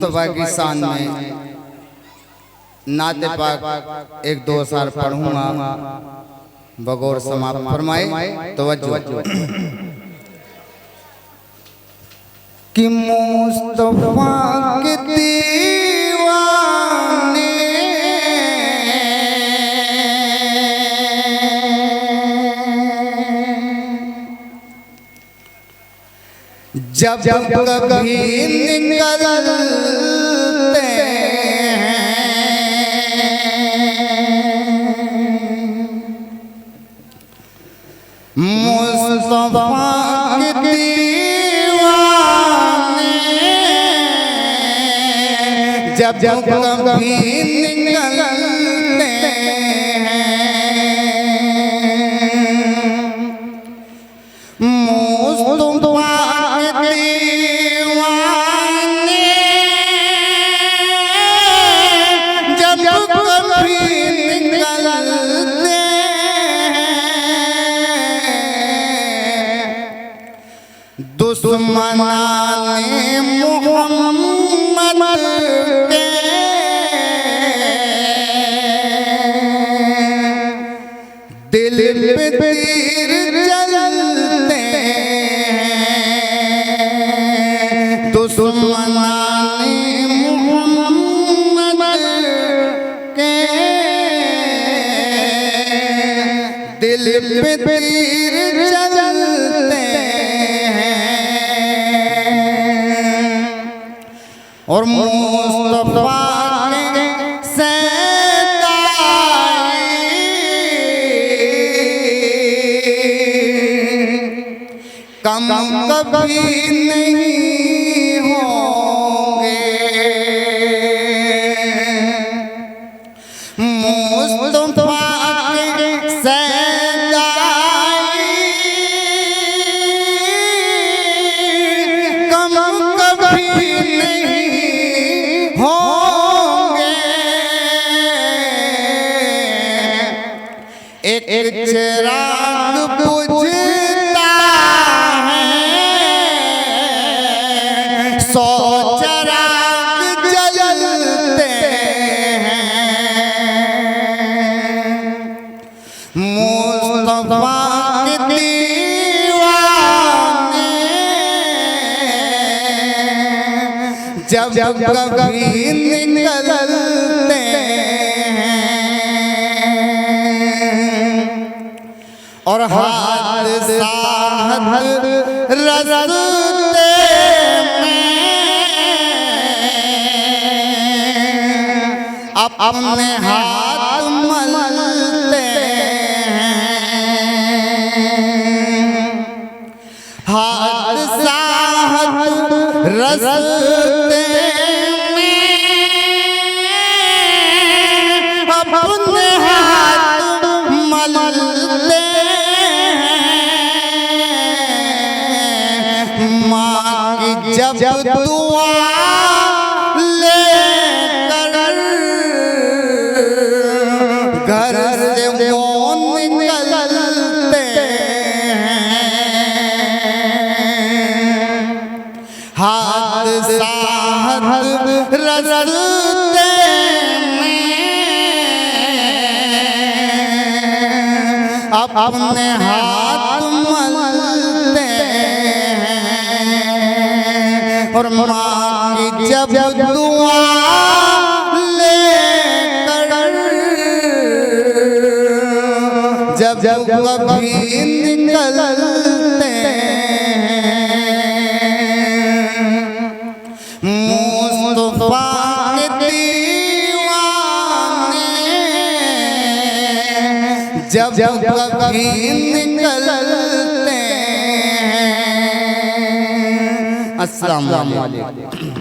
मुस्तफा की शान में नाते पाक एक दो साल पढ़ूंगा बगौर समाप्त फरमाए। तवज्जो कि मुस्तफा के दीवाने जब जब कभी निकलते हैं मुस्तफा के दीवाने जब जब कभी निकलते हैं मुस्तफा दुश्मनाने मोहम्मद के दिल पे तीर चलते हैं। दुश्मनाने मोहम्मद के दिल पे तीर चलते और मुस्तफा के सदाई कम कभी नहीं होंगे। मुस्तफा के सदाई कम कभी एक चिराग बुझता है 100 चिराग जलते हैं। मुस्तफा के दीवाने जब जब कभी निकलते और हाथ साथ रस्ते में अपने हाथ मलते हैं। हाथ साथ रस्ते में अपने हाथ मलते जब दुआ लेकर घर से वो निकलते हैं। हाथ साथ रस्ते में अपने हाथ मलते और माँ की जब दुआ लेकर जब जब कभी निकलते मुस्तफा के दीवाने जब जब कभी निकलते हैं। अस्सलाम वालेकुम।